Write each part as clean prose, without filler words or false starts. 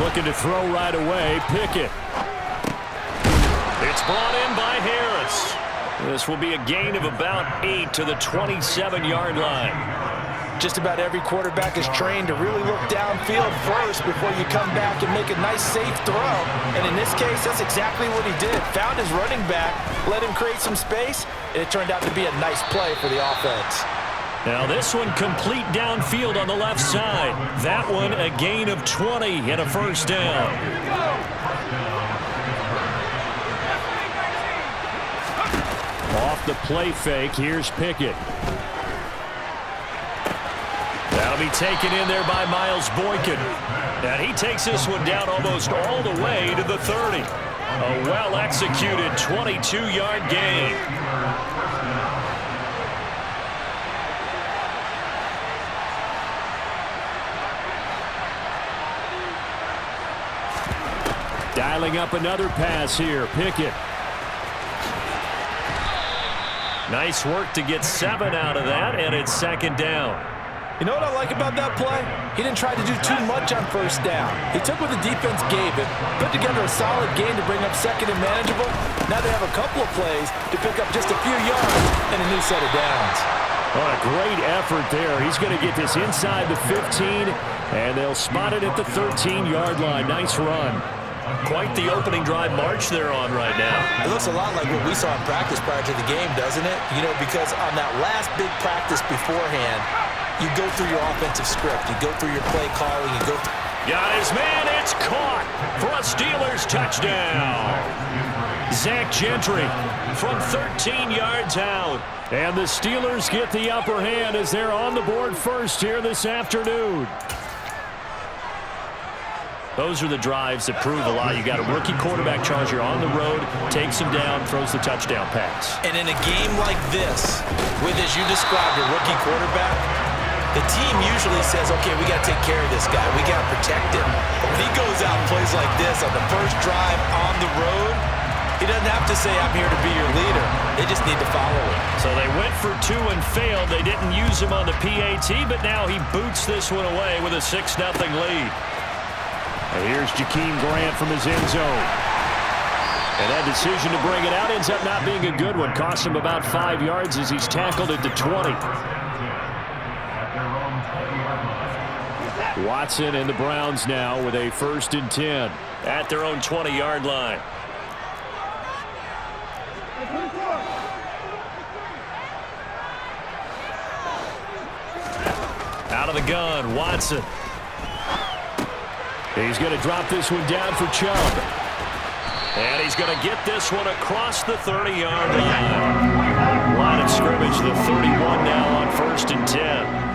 Looking to throw right away. Pickett. It's brought in by Harris. This will be a gain of about 8 to the 27-yard line. Just about every quarterback is trained to really look downfield first before you come back and make a nice, safe throw. And in this case, that's exactly what he did. Found his running back, let him create some space, and it turned out to be a nice play for the offense. Now this one complete downfield on the left side. That one a gain of 20 and a first down. Off the play fake, here's Pickett. That'll be taken in there by Miles Boykin. And he takes this one down almost all the way to the 30. A well-executed 22-yard gain. Dialing up another pass here, Pickett. Nice work to get 7 out of that, and it's second down. You know what I like about that play? He didn't try to do too much on first down. He took what the defense gave him, put together a solid game to bring up second and manageable. Now they have a couple of plays to pick up just a few yards and a new set of downs. What a great effort there. He's going to get this inside the 15, and they'll spot it at the 13-yard line. Nice run. Quite the opening drive march they're on right now. It looks a lot like what we saw in practice prior to the game, doesn't it? You know, because on that last big practice beforehand, you go through your offensive script. You go through your play calling. You go through... Got his man. It's caught for a Steelers touchdown. Zach Gentry from 13 yards out. And the Steelers get the upper hand as they're on the board first here this afternoon. Those are the drives that prove a lot. You got a rookie quarterback charge. You're on the road, takes him down, throws the touchdown pass. And in a game like this, with, as you described, a rookie quarterback, the team usually says, okay, we got to take care of this guy. We got to protect him. But when he goes out and plays like this on the first drive on the road, he doesn't have to say, I'm here to be your leader. They just need to follow him. So they went for 2 and failed. They didn't use him on the PAT, but now he boots this one away with a 6-0 lead. And here's Jakeem Grant from his end zone. And that decision to bring it out ends up not being a good one. Cost him about 5 yards as he's tackled at the 20. Watson and the Browns now with a 1st and 10 at their own 20-yard line. Out of the gun, Watson. He's going to drop this one down for Chubb. And he's going to get this one across the 30-yard line. Line of scrimmage, the 31 now on 1st and 10.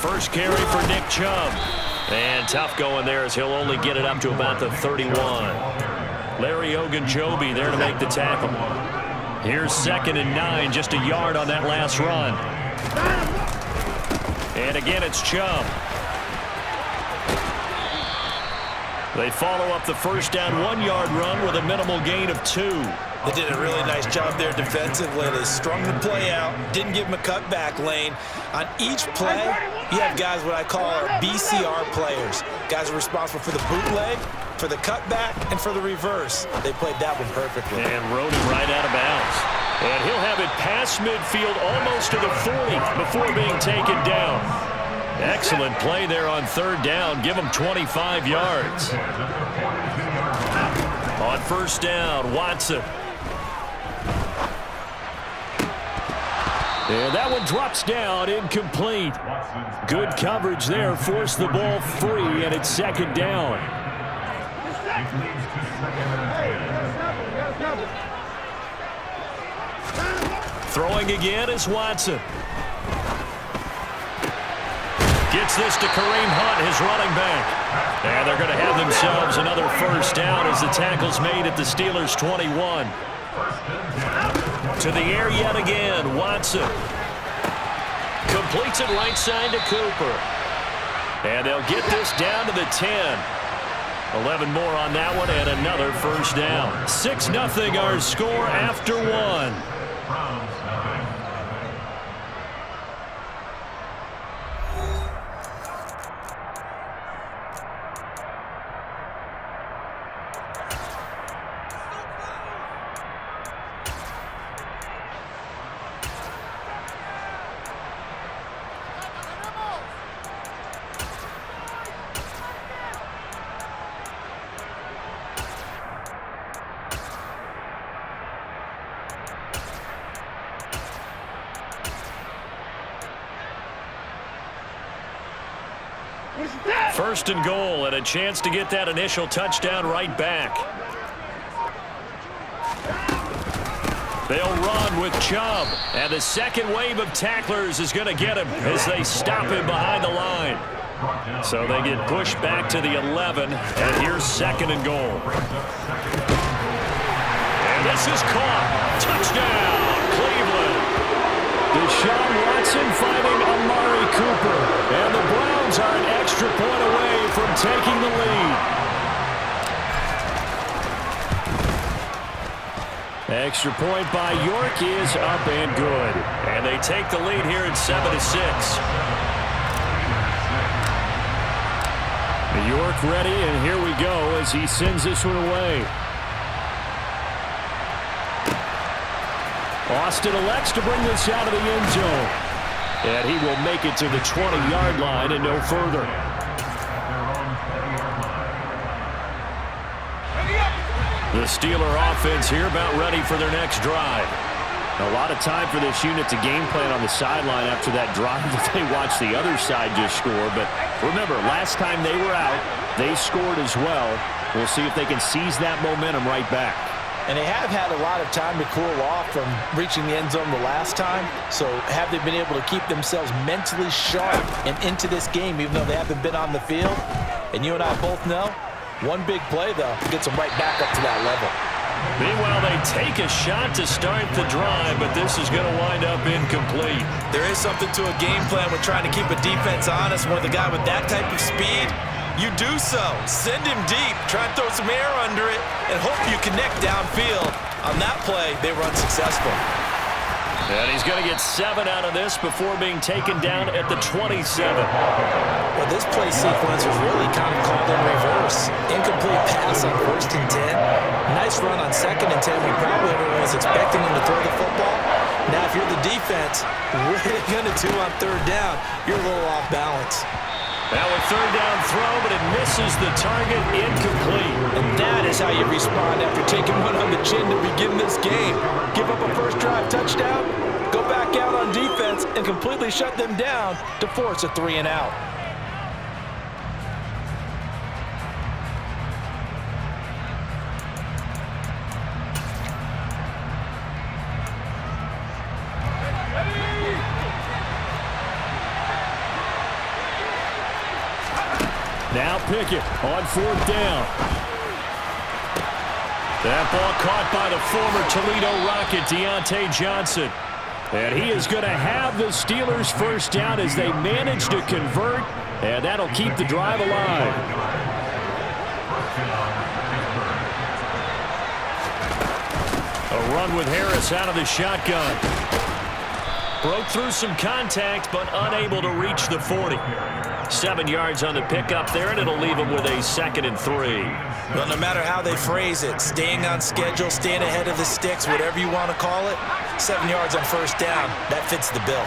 First carry for Nick Chubb. And tough going there as he'll only get it up to about the 31. Larry Ogunjobi there to make the tackle. Here's 2nd and 9, just a yard on that last run. And again, it's Chubb. They follow up the first down 1-yard run with a minimal gain of 2. They did a really nice job there defensively. They strung the play out, didn't give him a cutback lane. On each play, you have guys what I call our BCR players. Guys are responsible for the bootleg, for the cutback, and for the reverse. They played that one perfectly. And rode him right out of bounds. And he'll have it past midfield almost to the 40 before being taken down. Excellent play there on 3rd down. Give him 25 yards. On 1st down, Watson. And that one drops down, incomplete. Good coverage there, forced the ball free, and it's 2nd down. Throwing again is Watson. Gets this to Kareem Hunt, his running back. And they're going to have themselves another 1st down as the tackle's made at the Steelers' 21. To the air yet again, Watson. Completes it right side to Cooper. And they'll get this down to the 10. 11 more on that one and another 1st down. 6-0 our score after 1. First and goal, and a chance to get that initial touchdown right back. They'll run with Chubb, and the second wave of tacklers is going to get him as they stop him behind the line. So they get pushed back to the 11, and here's second and goal. And this is caught. Touchdown, Cleveland. Deshaun Watson finding Amari Cooper, and the Browns are an extra point away from taking the lead. Extra point by York is up and good. And they take the lead here at 7-6. York ready, and here we go as he sends this one away. Austin elects to bring this out of the end zone. And he will make it to the 20-yard line and no further. The Steeler offense here about ready for their next drive. A lot of time for this unit to game plan on the sideline after that drive that they watched the other side just score. But remember, last time they were out, they scored as well. We'll see if they can seize that momentum right back. And they have had a lot of time to cool off from reaching the end zone the last time. So have they been able to keep themselves mentally sharp and into this game even though they haven't been on the field? And you and I both know, one big play, though, gets them right back up to that level. Meanwhile, they take a shot to start the drive, but this is going to wind up incomplete. There is something to a game plan with trying to keep a defense honest. When the guy with that type of speed, you do so. Send him deep, try and throw some air under it, and hope you connect downfield. On that play, they were unsuccessful. And he's going to get 7 out of this before being taken down at the 27. Well, this play sequence was really kind of called in reverse. Incomplete pass on 1st and 10. Nice run on 2nd and 10 when probably everyone was expecting him to throw the football. Now, if you're the defense, what are you going to do on 3rd down? You're a little off balance. Now a 3rd down throw, but it misses the target, incomplete. And that is how you respond after taking one on the chin to begin this game. Give up a first drive touchdown, go back out on defense, and completely shut them down to force a 3-and-out. Now Pickett on 4th down. That ball caught by the former Toledo Rocket, Deontay Johnson. And he is going to have the Steelers' first down as they manage to convert, and that'll keep the drive alive. A run with Harris out of the shotgun. Broke through some contact, but unable to reach the 40. 7 yards on the pickup there, and it'll leave them with a 2nd and 3. Well, no matter how they phrase it, staying on schedule, staying ahead of the sticks, whatever you want to call it, 7 yards on 1st down, that fits the bill.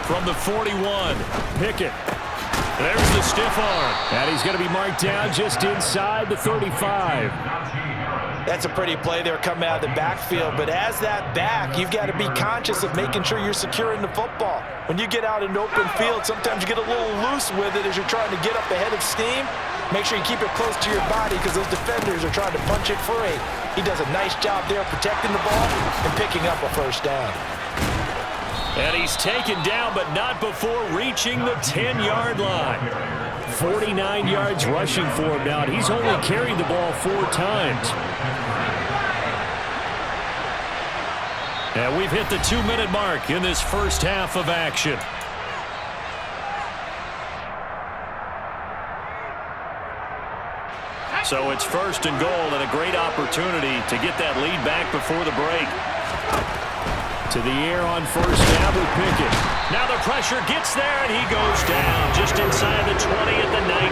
From the 41, Pickett. There's the stiff arm. And he's going to be marked down just inside the 35. That's a pretty play there coming out of the backfield, but as that back, you've got to be conscious of making sure you're securing the football. When you get out in open field, sometimes you get a little loose with it as you're trying to get up ahead of steam. Make sure you keep it close to your body because those defenders are trying to punch it free. He does a nice job there protecting the ball and picking up a 1st down. And he's taken down, but not before reaching the 10-yard line. 49 yards rushing for him now. He's only carried the ball 4 times. And we've hit the 2-minute mark in this first half of action. So it's 1st and goal, and a great opportunity to get that lead back before the break. To the air on 1st down with Pickett. Now the pressure gets there, and he goes down just inside the 20 at the 19.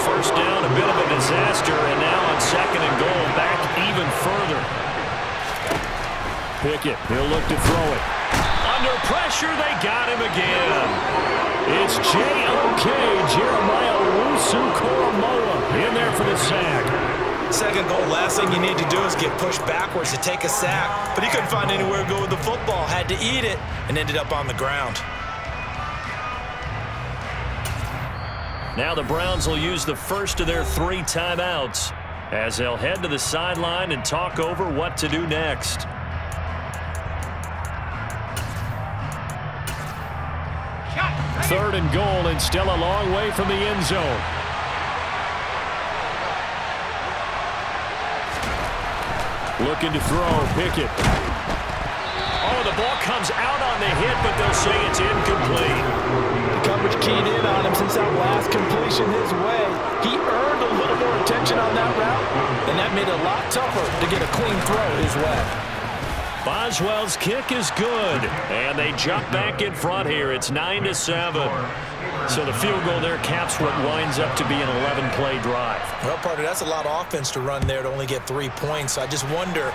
1st down, a bit of a disaster, and now on 2nd and goal, back even further. Pickett, he'll look to throw it. Under pressure, they got him again. It's J.O.K. Jeremiah Owusu-Koramoah in there for the sack. 2nd goal, last thing you need to do is get pushed backwards to take a sack. But he couldn't find anywhere to go with the football, had to eat it, and ended up on the ground. Now the Browns will use the first of their 3 timeouts as they'll head to the sideline and talk over what to do next. Third and goal, and still a long way from the end zone. Looking to throw, Pickett. Oh, the ball comes out on the hit, but they'll say it's incomplete. The coverage keyed in on him since that last completion his way. He earned a little more attention on that route, and that made it a lot tougher to get a clean throw his way. Boswell's kick is good, and they jump back in front here. It's 9-7. So the field goal there caps what winds up to be an 11-play drive. Well, partner, that's a lot of offense to run there to only get 3 points. So I just wonder,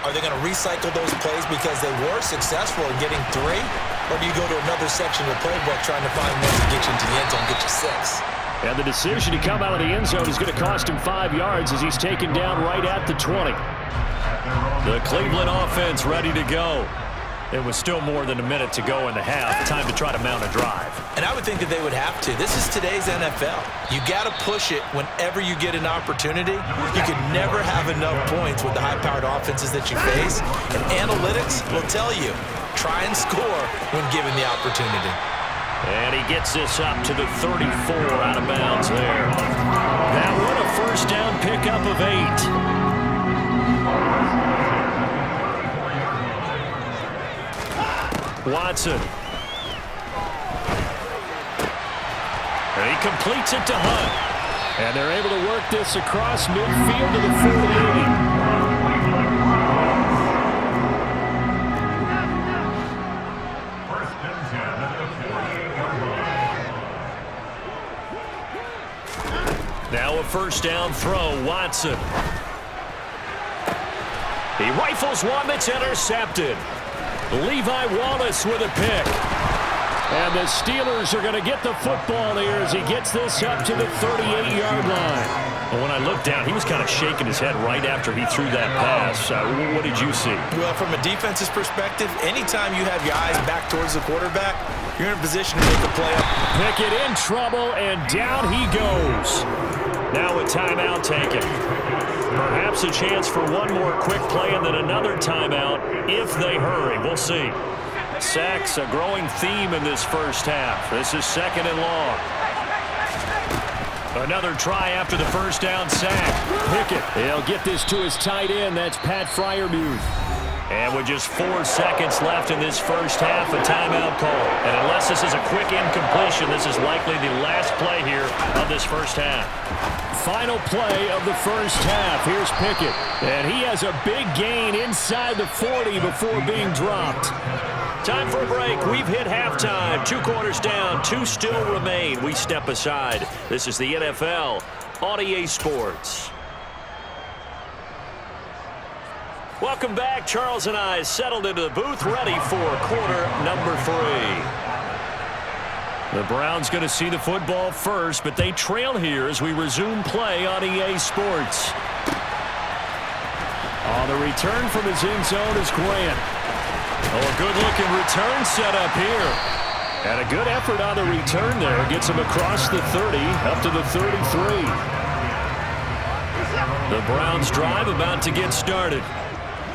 are they going to recycle those plays because they were successful in getting 3? Or do you go to another section of the playbook trying to find one to get you into the end zone and get you 6? And the decision to come out of the end zone is going to cost him 5 yards as he's taken down right at the 20. The Cleveland offense ready to go. It was still more than a minute to go in the half. Time to try to mount a drive. And I would think that they would have to. This is today's NFL. You got to push it whenever you get an opportunity. You can never have enough points with the high-powered offenses that you face. And analytics will tell you, try and score when given the opportunity. And he gets this up to the 34 out of bounds there. That one a first down pickup of 8. Watson. And he completes it to Hunt. And they're able to work this across midfield to the 48. Now a first down throw, Watson. He rifles one that's intercepted. Levi Wallace with a pick. And the Steelers are going to get the football here as he gets this up to the 38-yard line. Well, when I looked down, he was kind of shaking his head right after he threw that pass. What did you see? Well, from a defense's perspective, anytime you have your eyes back towards the quarterback, you're in a position to make a play. Pickett in trouble, and down he goes. Now a timeout taken. Perhaps a chance for one more quick play and then another timeout if they hurry. We'll see. Sacks, a growing theme in this first half. This is 2nd and long. Another try after the first down sack. Pickett, he'll get this to his tight end. That's Pat Freiermuth. And with just 4 seconds left in this first half, a timeout call. And unless this is a quick incompletion, this is likely the last play here of this first half. Final play of the first half. Here's Pickett. And he has a big gain inside the 40 before being dropped. Time for a break. We've hit halftime. 2 quarters down. 2 still remain. We step aside. This is the NFL on EA Sports. Welcome back. Charles and I settled into the booth, ready for quarter number 3. The Browns going to see the football first, but they trail here as we resume play on EA Sports. On the return from his end zone is Grant. Oh, a good-looking return set up here. And a good effort on the return there. Gets him across the 30, up to the 33. The Browns drive about to get started.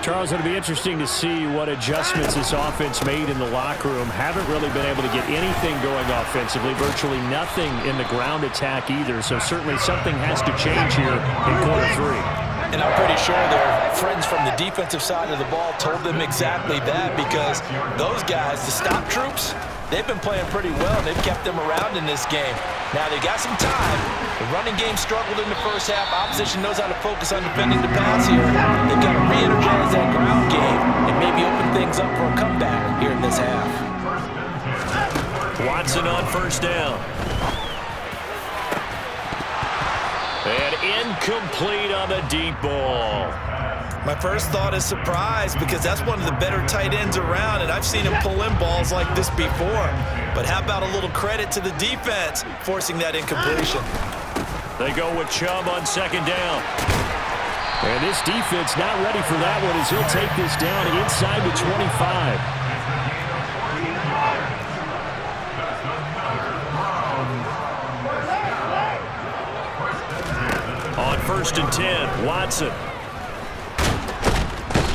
Charles, it'll be interesting to see what adjustments this offense made in the locker room. Haven't really been able to get anything going offensively. Virtually nothing in the ground attack either. So certainly something has to change here in quarter 3. And I'm pretty sure their friends from the defensive side of the ball told them exactly that, because those guys, the stop troops, they've been playing pretty well, and they've kept them around in this game. Now, they got some time. The running game struggled in the first half. Opposition knows how to focus on defending the pass here. They've got to re-energize that ground game and maybe open things up for a comeback here in this half. Watson on first down. And incomplete on the deep ball. My first thought is surprise, because that's one of the better tight ends around, and I've seen him pull in balls like this before. But how about a little credit to the defense forcing that incompletion? They go with Chubb on second down. And this defense not ready for that one as he'll take this down inside the 25. 1st and 10. Watson.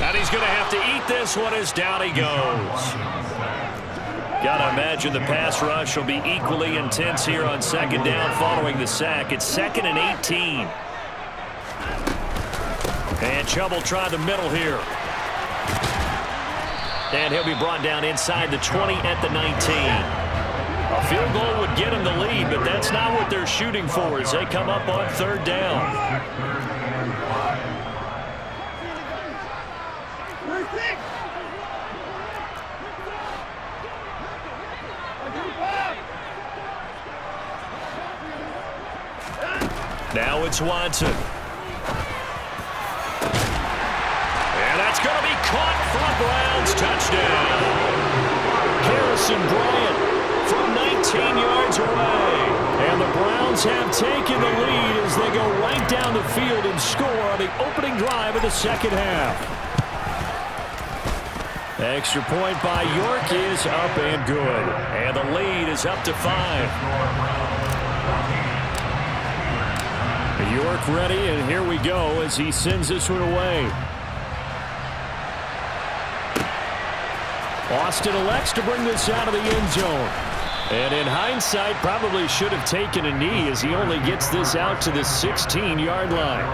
And he's going to have to eat this one as down he goes. Got to imagine the pass rush will be equally intense here on 2nd down following the sack. It's 2nd and 18. And Chubb will try the middle here. And he'll be brought down inside the 20 at the 19. A field goal would get him the lead, but that's not what they're shooting for as they come up on 3rd down. Now it's Watson. And that's going to be caught for a Browns touchdown. Harrison Bryant from 19 yards away. And the Browns have taken the lead as they go right down the field and score on the opening drive of the 2nd half. Extra point by York is up and good. And the lead is up to 5. York ready, and here we go as he sends this one away. Austin elects to bring this out of the end zone. And in hindsight, probably should have taken a knee as he only gets this out to the 16-yard line.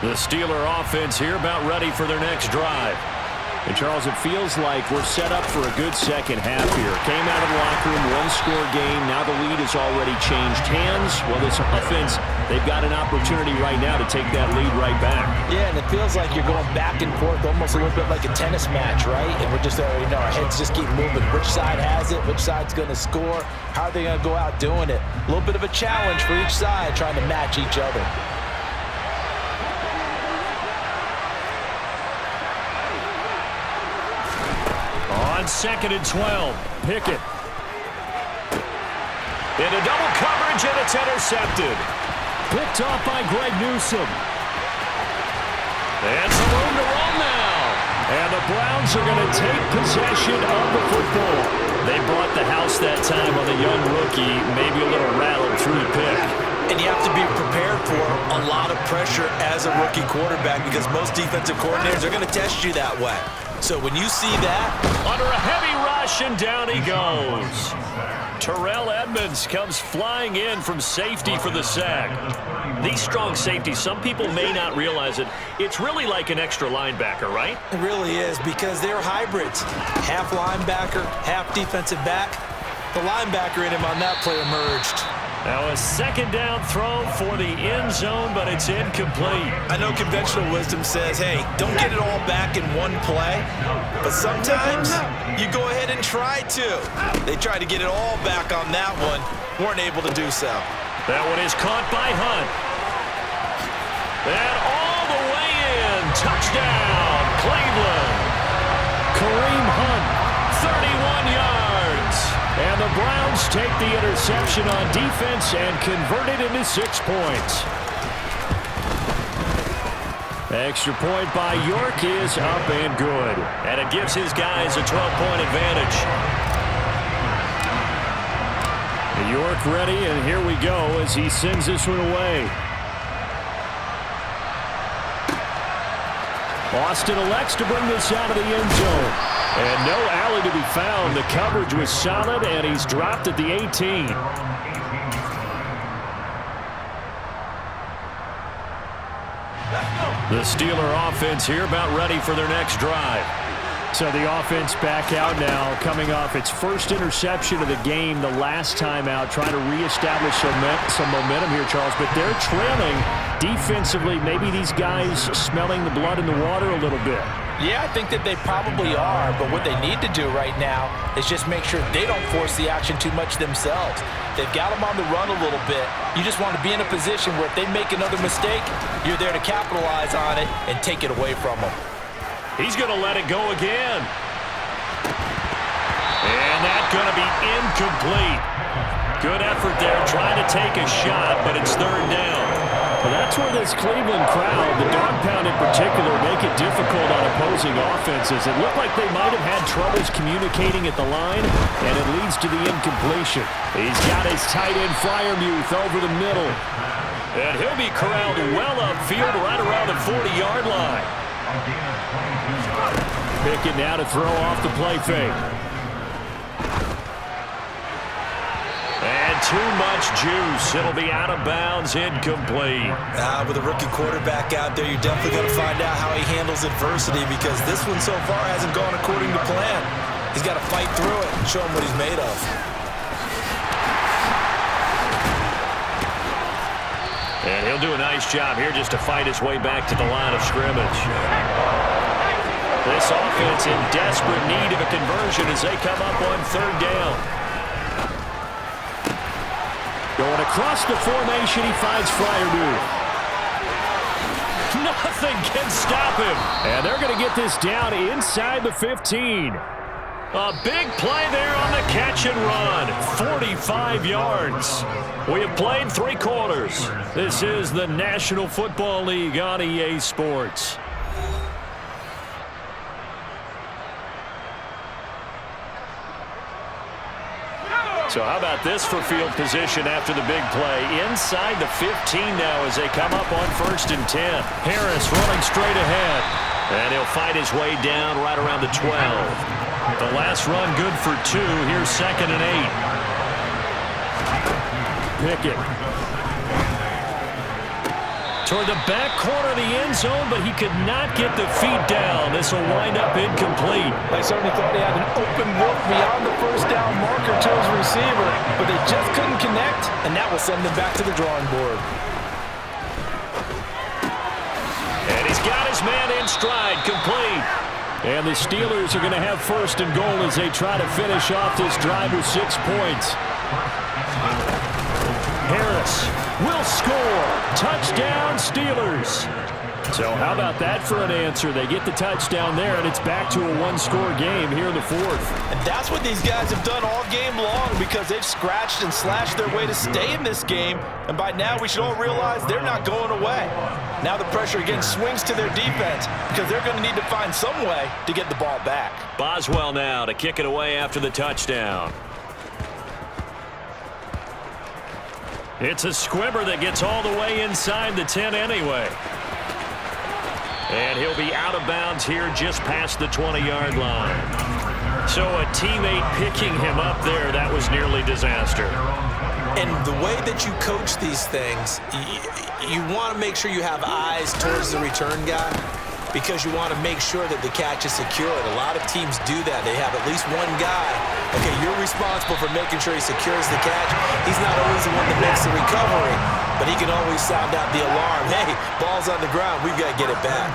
The Steeler offense here about ready for their next drive. And, Charles, it feels like we're set up for a good second half here. Came out of the locker room, one-score game. Now the lead has already changed hands. Well, this offense, they've got an opportunity right now to take that lead right back. Yeah, and it feels like you're going back and forth almost a little bit like a tennis match, right? And we're just already know our heads just keep moving. Which side has it? Which side's going to score? How are they going to go out doing it? A little bit of a challenge for each side trying to match each other. On 2nd and 12, Pickett. Into double coverage, and it's intercepted. Picked off by Greg Newsome. And some room to run now. And the Browns are going to take possession of the football. They brought the house that time on the young rookie, maybe a little rattled through the pick. And you have to be prepared for a lot of pressure as a rookie quarterback because most defensive coordinators are going to test you that way. So when you see that, under a heavy rush, and down he goes. Terrell Edmunds comes flying in from safety for the sack. These strong safeties, some people may not realize it. It's really like an extra linebacker, right? It really is because they're hybrids. Half linebacker, half defensive back. The linebacker in him on that play emerged. Now a 2nd down throw for the end zone, but it's incomplete. I know conventional wisdom says, hey, don't get it all back in one play. But sometimes you go ahead and try to. They tried to get it all back on that one. Weren't able to do so. That one is caught by Hunt. And all the way in. Touchdown, Cleveland. Kareem Hunt, 31 yards. And the Browns take the interception on defense and convert it into 6 points. Extra point by York is up and good. And it gives his guys a 12-point advantage. York ready, and here we go as he sends this one away. Austin elects to bring this out of the end zone. And no alley to be found. The coverage was solid, and he's dropped at the 18. The Steeler offense here about ready for their next drive. So the offense back out now, coming off its first interception of the game the last time out, trying to reestablish some momentum here, Charles. But they're trailing defensively. Maybe these guys smelling the blood in the water a little bit. Yeah, I think that they probably are, but what they need to do right now is just make sure they don't force the action too much themselves. They've got them on the run a little bit. You just want to be in a position where if they make another mistake, you're there to capitalize on it and take it away from them. He's going to let it go again. And that's going to be incomplete. Good effort there trying to take a shot, but it's 3rd down. Well, that's where this Cleveland crowd, the dog pound in particular, make it difficult on opposing offenses. It looked like they might have had troubles communicating at the line, and it leads to the incompletion. He's got his tight end Freiermuth over the middle. And he'll be corralled well upfield right around the 40-yard line. Pickett now to throw off the play fake. And too much juice. It'll be out of bounds, incomplete. With a rookie quarterback out there, you're definitely going to find out how he handles adversity because this one so far hasn't gone according to plan. He's got to fight through it and show him what he's made of. And he'll do a nice job here just to fight his way back to the line of scrimmage. This offense in desperate need of a conversion as they come up on third down. Going across the formation, he finds Freiermuth. Nothing can stop him. And they're going to get this down inside the 15. A big play there on the catch and run. 45 yards. We have played 3 quarters. This is the National Football League on EA Sports. So how about this for field position after the big play? Inside the 15 now as they come up on 1st and 10. Harris running straight ahead. And he'll fight his way down right around the 12. The last run good for 2. Here's 2nd and 8. Pickett. Toward the back corner of the end zone, but he could not get the feet down. This will wind up incomplete. They certainly thought he had an open look beyond the first down marker to his receiver, but they just couldn't connect, and that will send them back to the drawing board. And he's got his man in stride, complete. And the Steelers are going to have 1st and goal as they try to finish off this drive with 6 points. Harris will score. Touchdown, Steelers. So how about that for an answer? They get the touchdown there, and it's back to a 1-score game here in the 4th. And that's what these guys have done all game long because they've scratched and slashed their way to stay in this game. And by now, we should all realize they're not going away. Now the pressure again swings to their defense because they're going to need to find some way to get the ball back. Boswell now to kick it away after the touchdown. It's a squibber that gets all the way inside the 10 anyway. And he'll be out of bounds here just past the 20-yard line. So a teammate picking him up there, that was nearly disaster. And the way that you coach these things, you want to make sure you have eyes towards the return guy because you want to make sure that the catch is secured. A lot of teams do that. They have at least one guy. Okay, you're responsible for making sure he secures the catch. He's not always the one that makes the recovery, but he can always sound out the alarm. Hey, ball's on the ground. We've got to get it back.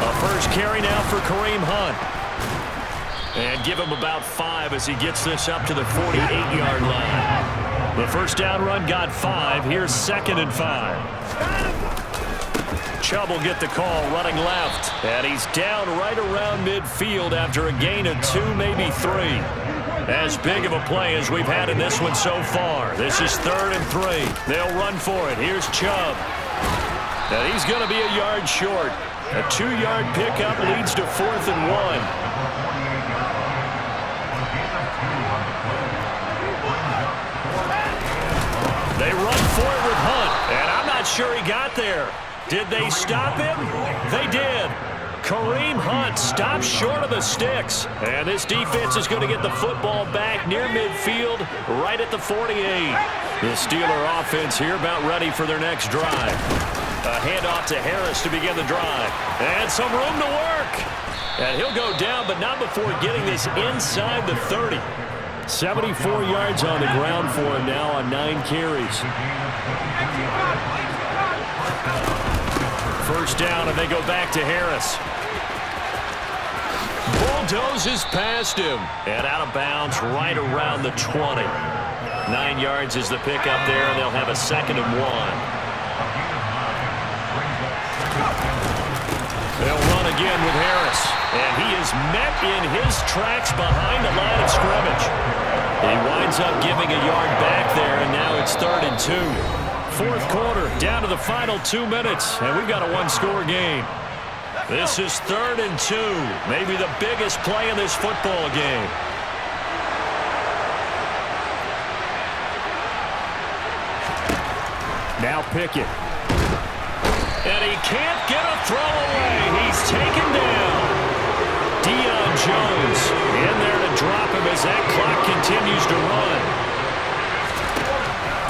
A first carry now for Kareem Hunt. And give him about 5 as he gets this up to the 48-yard line. The first down run got 5. Here's 2nd and 5. Chubb will get the call running left. And he's down right around midfield after a gain of 2, maybe 3. As big of a play as we've had in this one so far. This is 3rd and 3. They'll run for it. Here's Chubb. And he's going to be a yard short. A 2-yard pickup leads to 4th and 1. They run for it with Hunt. And I'm not sure he got there. Did they stop him? They did. Kareem Hunt stops short of the sticks. And this defense is going to get the football back near midfield, right at the 48. The Steeler offense here about ready for their next drive. A handoff to Harris to begin the drive. And some room to work. And he'll go down, but not before getting this inside the 30. 74 yards on the ground for him now on 9 carries. First down, and they go back to Harris. Bulldozes past him. And out of bounds right around the 20. 9 yards is the pickup there, and they'll have a 2nd and 1. They'll run again with Harris. And he is met in his tracks behind the line of scrimmage. He winds up giving a yard back there, and now it's 3rd and 2. fourth quarter, down to the final 2 minutes, and we've got a one-score game. This is 3rd and 2, maybe the biggest play in this football game. Now Pickett. And he can't get a throw away. He's taken down. Deion Jones in there to drop him as that clock continues to run.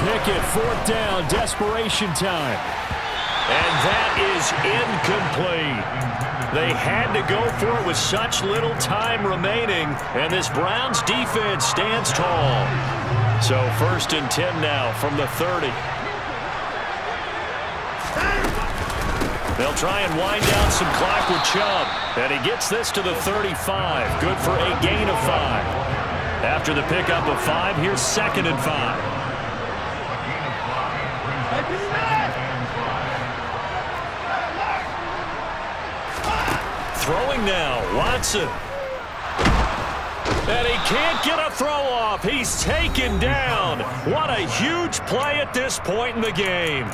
Pickett, 4th down, desperation time. And that is incomplete. They had to go for it with such little time remaining, and this Browns defense stands tall. So 1st and 10 now from the 30. They'll try and wind down some clock with Chubb. And he gets this to the 35. Good for a gain of 5. After the pickup of 5, here's 2nd and 5. Throwing now, Watson. And he can't get a throw off. He's taken down. What a huge play at this point in the game.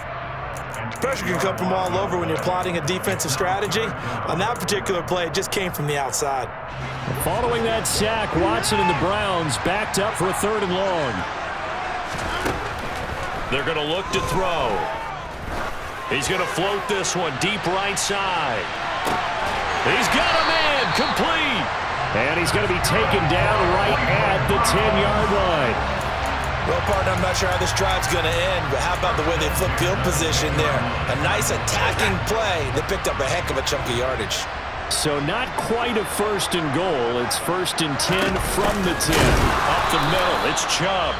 Pressure can come from all over when you're plotting a defensive strategy. On that particular play, it just came from the outside. Following that sack, Watson and the Browns backed up for a 3rd and long. They're going to look to throw. He's going to float this one deep right side. He's got a man, complete. And he's going to be taken down right at the 10-yard line. Well, partner, I'm not sure how this drive's going to end, but how about the way they flip field position there? A nice attacking play. They picked up a heck of a chunk of yardage. So not quite a 1st and goal. It's 1st and 10 from the 10. Up the middle, it's Chubb.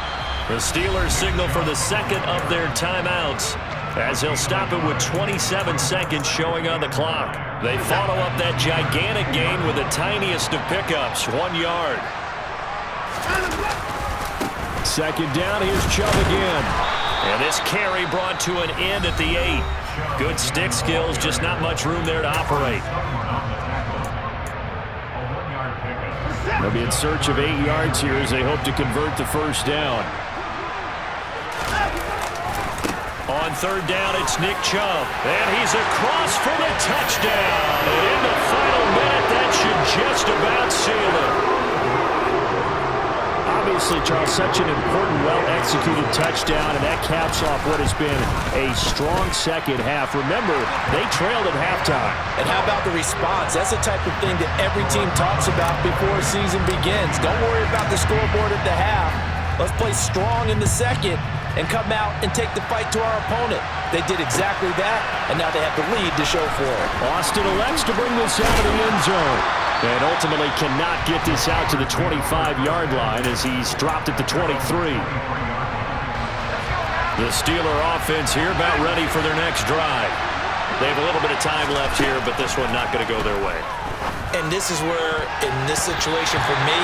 The Steelers signal for the 2nd of their timeouts as they'll stop it with 27 seconds showing on the clock. They follow up that gigantic gain with the tiniest of pickups, 1 yard. 2nd down, here's Chubb again. And this carry brought to an end at the 8. Good stick skills, just not much room there to operate. They'll be in search of 8 yards here as they hope to convert the 1st down. On 3rd down, it's Nick Chubb. And he's across for the touchdown. And in the final minute, that should just about seal it. Obviously, Charles, such an important, well-executed touchdown, and that caps off what has been a strong second half. Remember, they trailed at halftime. And how about the response? That's the type of thing that every team talks about before a season begins. Don't worry about the scoreboard at the half. Let's play strong in the second and come out and take the fight to our opponent. They did exactly that, and now they have the lead to show for it. Austin elects to bring this out of the end zone. And ultimately cannot get this out to the 25-yard line as he's dropped at the 23. The Steeler offense here about ready for their next drive. They have a little bit of time left here, but this one not going to go their way. And this is where, in this situation for me,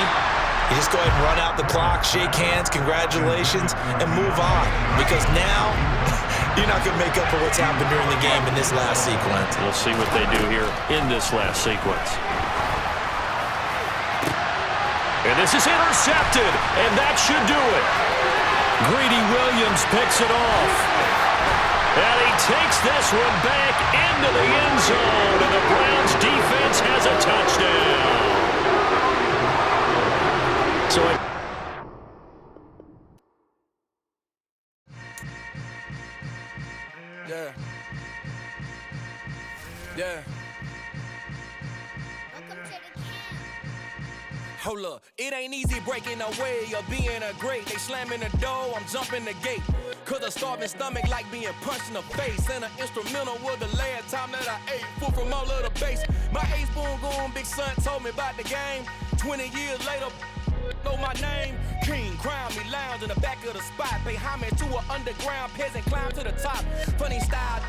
you just go ahead and run out the clock, shake hands, congratulations, and move on. Because now, you're not going to make up for what's happened during the game in this last sequence. We'll see what they do here in this last sequence. And this is intercepted, and that should do it. Greedy Williams picks it off. And he takes this one back into the end zone, and the Browns defense has a touchdown. So Yeah. Hold up, it ain't easy breaking away or being a great. They slamming the door, I'm jumping the gate. Cause a starving stomach like being punched in the face. And an instrumental was the last time that I ate food from all of the base. My A-spoon goon, big son told me about the game. 20 years later, know my name. King, crown me, lounge in the back of the spot. Pay homage to an underground peasant, climb to the top. Funny style.